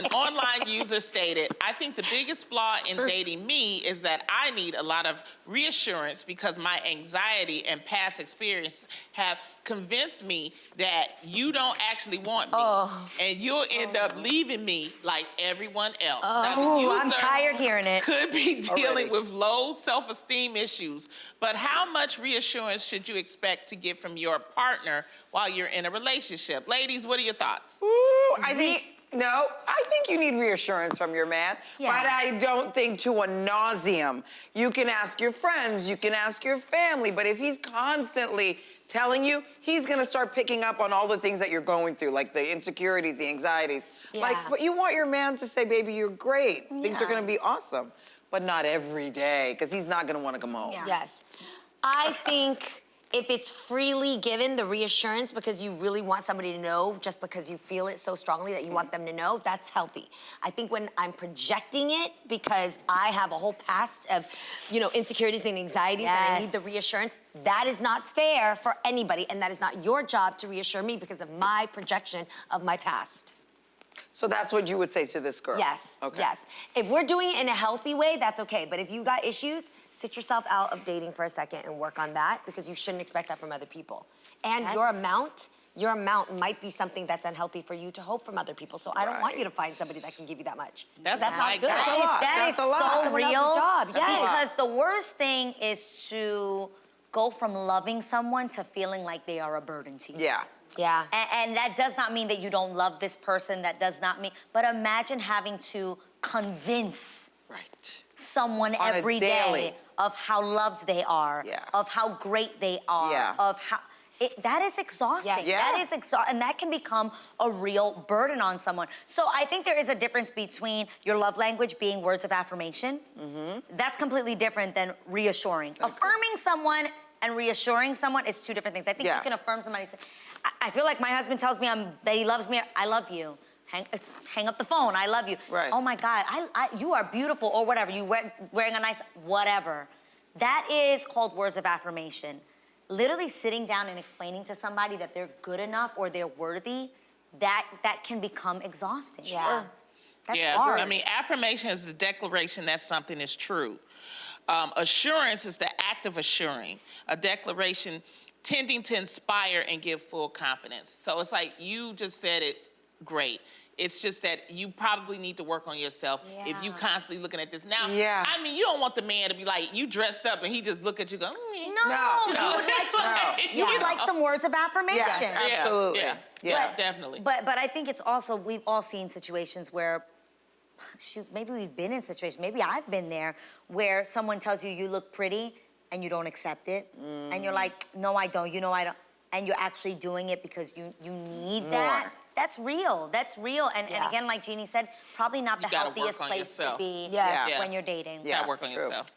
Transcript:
An online user stated, I think the biggest flaw in dating me is that I need a lot of reassurance because my anxiety and past experience have convinced me that you don't actually want me. And you'll end up leaving me like everyone else. Now, the user I'm tired hearing it. could be dealing with low self-esteem issues, but how much reassurance should you expect to get from your partner while you're in a relationship? Ladies, what are your thoughts? Ooh, I think you need reassurance from your man, but I don't think to a nauseam. You can ask your friends, you can ask your family, but if he's constantly telling you, he's gonna start picking up on all the things that you're going through, like the insecurities, the anxieties. Like, but you want your man to say, baby, you're great. Things are gonna be awesome, but not every day, because he's not gonna wanna come home. Yes. I think if it's freely given, the reassurance, because you really want somebody to know, just because you feel it so strongly that you want them to know, that's healthy. I think when I'm projecting it, because I have a whole past of, insecurities and anxieties, and I need the reassurance, that is not fair for anybody, and that is not your job to reassure me because of my projection of my past. So that's what you would say to this girl? Yes, okay. yes. If we're doing it in a healthy way, that's okay. But if you got issues, sit yourself out of dating for a second and work on that, because you shouldn't expect that from other people. And your amount might be something that's unhealthy for you to hope from other people. So I don't want you to find somebody that can give you that much. That's not good. That is so real. Job. Yes. Because the worst thing is to go from loving someone to feeling like they are a burden to you. Yeah. Yeah. And that does not mean that you don't love this person. That does not mean, but imagine having to convince someone every day of how loved they are, of how great they are, of how, that is exhausting. That is exhausting, and that can become a real burden on someone. So I think there is a difference between your love language being words of affirmation. That's completely different than reassuring. Affirming someone and reassuring someone is two different things. I think you can affirm somebody. I feel like my husband tells me that he loves me. I love you. Hang up the phone. I love you. Oh my God, you are beautiful, or whatever. You wearing a nice whatever. That is called words of affirmation. Literally sitting down and explaining to somebody that they're good enough or they're worthy, that can become exhausting. Yeah. That's hard. I mean, affirmation is the declaration that something is true. Assurance is the act of assuring, a declaration tending to inspire and give full confidence. So it's like you just said it great. It's just that you probably need to work on yourself if you constantly looking at this. Now, I mean, you don't want the man to be like, you dressed up and he just look at you go, You would like some words of affirmation. Yes, absolutely. Yeah, definitely. But I think it's also, we've all seen situations where, shoot, maybe we've been in situations, maybe I've been there, where someone tells you look pretty and you don't accept it. And you're like, no, I don't, I don't. And you're actually doing it because you need that. That's real, And again, like Jeannie said, probably not the healthiest place to be when you're dating. You gotta work on yourself.